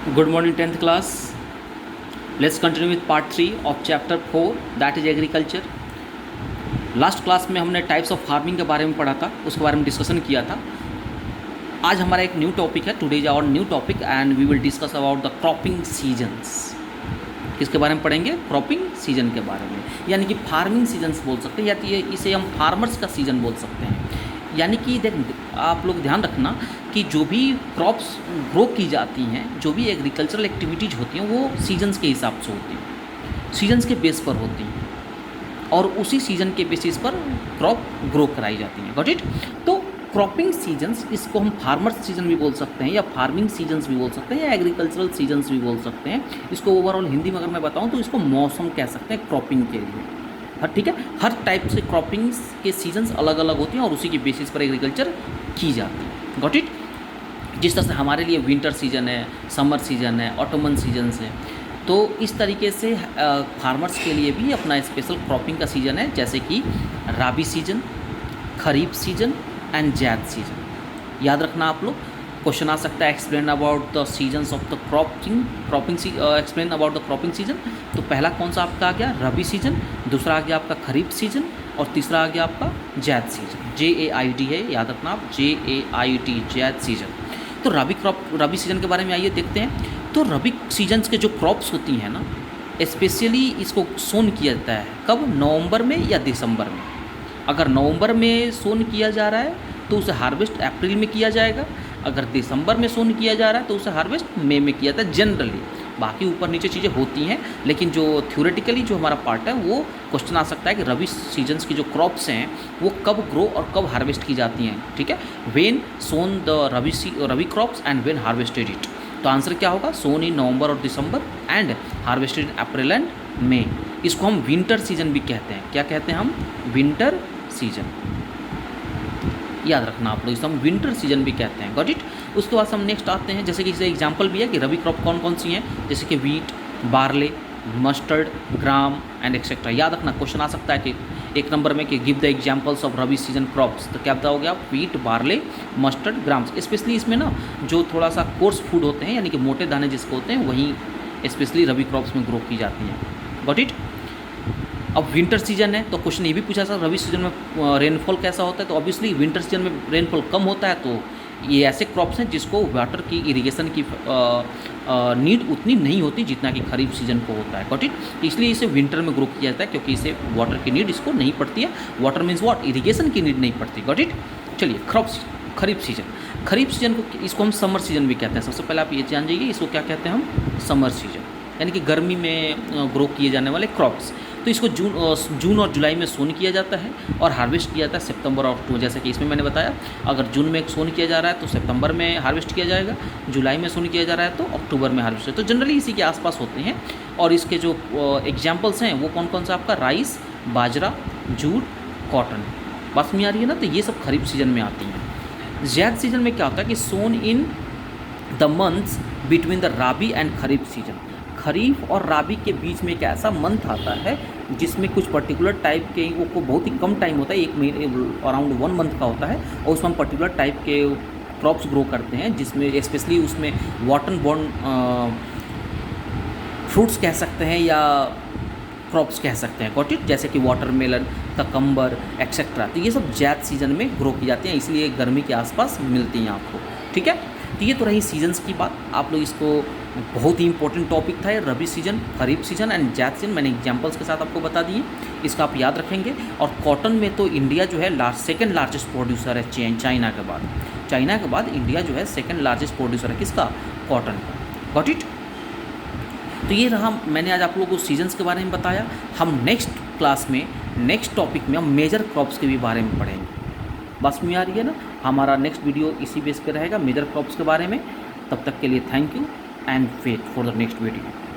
Good morning 10th class. Let's continue with part 3 of chapter 4 that is agriculture. Last class में हमने types of farming के बारे में पढ़ा था, उसके बारे में डिस्कशन किया था. आज हमारा एक न्यू टॉपिक है. Today is our new topic and we will discuss about the cropping seasons. किसके बारे में पढ़ेंगे? क्रॉपिंग सीजन के बारे में, यानी कि फार्मिंग सीजन्स बोल सकते हैं या इसे हम फार्मर्स का सीजन बोल सकते हैं. यानी कि आप लोग ध्यान रखना कि जो भी क्रॉप्स ग्रो की जाती हैं, जो भी एग्रीकल्चरल एक्टिविटीज़ होती हैं, वो सीजन्स के हिसाब से होती हैं, सीजन्स के बेस पर होती हैं और उसी सीजन के बेसिस पर क्रॉप ग्रो कराई जाती हैं. Got it? तो क्रॉपिंग सीजन्स, इसको हम फार्मर्स सीजन भी बोल सकते हैं या फार्मिंग सीजन्स भी बोल सकते हैं या एग्रीकल्चरल सीजन्स भी बोल सकते हैं. इसको ओवरऑल हिंदी में अगर मैं बताऊँ तो इसको मौसम कह सकते हैं क्रॉपिंग के लिए. ठीक है, हर टाइप से क्रॉपिंग के सीजन्स अलग अलग होती हैं और उसी के बेसिस पर एग्रीकल्चर की जाती है. Got it? जिस तरह से हमारे लिए विंटर सीजन है, समर सीजन है, ऑटोमन सीजन्स है, तो इस तरीके से फार्मर्स के लिए भी अपना स्पेशल क्रॉपिंग का सीजन है, जैसे कि Rabi season, Kharif season and Zaid season. याद रखना आप लोग. क्वेश्चन आ सकता है explain about the seasons of the cropping explain about the cropping season. तो पहला कौन सा आपका आ गया? रबी सीजन. दूसरा आ गया आपका खरीफ सीजन और तीसरा आ गया आपका जैद सीजन. JAID है, याद रखना आप, JAID जैद सीजन. तो रबी सीजन के बारे में आइए देखते हैं. तो रबी सीजन्स के जो क्रॉप्स होती हैं ना, स्पेशली इसको सोन किया जाता है कब? नवंबर में या दिसंबर में. अगर नवंबर में सोन किया जा रहा है तो उसे हार्वेस्ट अप्रैल में किया जाएगा. अगर दिसंबर में सोन किया जा रहा है तो उसे हार्वेस्ट मई में किया जाता है जनरली. बाकी ऊपर नीचे चीज़ें होती हैं, लेकिन जो थ्योरेटिकली जो हमारा पार्ट है वो क्वेश्चन आ सकता है कि रबी सीजन्स की जो क्रॉप्स हैं वो कब ग्रो और कब हार्वेस्ट की जाती हैं. ठीक है, when sown the Rabi crops and when harvested it. तो आंसर क्या होगा? सोन इन नवंबर और December and harvested in April and May. इसको हम विंटर सीजन भी कहते हैं. क्या कहते हैं हम? Winter season. याद रखना आप लोग, इसको हम विंटर सीजन भी कहते हैं. Got it? उसके बाद हम नेक्स्ट आते हैं, जैसे कि इसे एग्जांपल भी है कि रबी क्रॉप कौन कौन सी हैं, जैसे कि wheat, barley, mustard, gram and etcetera. याद रखना, क्वेश्चन आ सकता है कि एक नंबर में कि give the examples of rabi season crops. तो क्या बताओगे आप? Wheat, barley, mustard, grams. Specially इसमें ना जो थोड़ा सा कोर्स फूड होते हैं, यानी कि मोटे दाने जिसको होते हैं, वहीं स्पेशली रबी क्रॉप्स में ग्रो की जाती हैं. Got it? अब विंटर सीजन है तो क्वेश्चन ये भी पूछा था रबी सीजन में रेनफॉल कैसा होता है. तो ऑब्वियसली विंटर सीजन में रेनफॉल कम होता है, तो ये ऐसे क्रॉप्स हैं जिसको वाटर की इरिगेशन की नीड उतनी नहीं होती जितना कि खरीफ सीजन को होता है. Got it? इसलिए इसे विंटर में ग्रो किया जाता है क्योंकि इसे वाटर की नीड इसको नहीं पड़ती है. Water means what? इरीगेशन की नीड नहीं पड़ती. Got it? चलिए, खरीफ सीजन को इसको हम समर सीजन भी कहते हैं. सबसे पहले आप ये जान जाइए, इसको क्या कहते हैं हम? समर सीजन, यानी कि गर्मी में ग्रो किए जाने वाले क्रॉप्स. तो इसको जून और जुलाई में सोन किया जाता है और हार्वेस्ट किया जाता है सितंबर और अक्टूबर. जैसे कि इसमें मैंने बताया, अगर जून में सोन किया जा रहा है तो सितंबर में हार्वेस्ट किया जाएगा, जुलाई में सोन किया जा रहा है तो अक्टूबर में हार्वेस्ट. तो जनरली इसी के आसपास होते हैं. और इसके जो एग्जाम्पल्स हैं वो कौन कौन सा आपका? राइस, बाजरा, जूट, कॉटन. बात में आ रही है ना? तो ये सब खरीफ सीजन में आती हैं. जैद सीजन में क्या होता है कि sown in the months between the Rabi and Kharif season. Kharif और राबी के बीच में एक ऐसा मंथ आता है जिसमें कुछ पर्टिकुलर टाइप के वो बहुत ही कम टाइम होता है, एक महीने अराउंड 1 मंथ का होता है, और उसमें हम पर्टिकुलर टाइप के क्रॉप्स ग्रो करते हैं, जिसमें स्पेशली उसमें वाटर बॉर्न फ्रूट्स कह सकते हैं या क्रॉप्स कह सकते हैं. Got it? जैसे कि वाटरमेलन, ककम्बर एक्सेट्रा. तो ये सब जैद सीजन में ग्रो की जाती हैं, इसलिए गर्मी के आसपास मिलती हैं आपको. ठीक है, तो ये तो रही सीजन्स की बात. आप लोग इसको बहुत ही इंपॉर्टेंट टॉपिक था ये Rabi season, Kharif season and Zaid season. मैंने एग्जांपल्स के साथ आपको बता दिए, इसका आप याद रखेंगे. और कॉटन में तो इंडिया जो है सेकंड लार्जेस्ट प्रोड्यूसर है चाइना के बाद. चाइना के बाद इंडिया जो है सेकंड लार्जेस्ट प्रोड्यूसर है किसका? कॉटन का. Got it? तो ये रहा, मैंने आज आप लोगों को सीजन्स के बारे में बताया. हम नेक्स्ट क्लास में नेक्स्ट टॉपिक में हम मेजर क्रॉप्स के भी बारे में पढ़ेंगे. बस में आ रही है ना? हमारा नेक्स्ट वीडियो इसी बेस पे रहेगा, मेजर क्रॉप्स के बारे में. तब तक के लिए thank you and wait for the next video.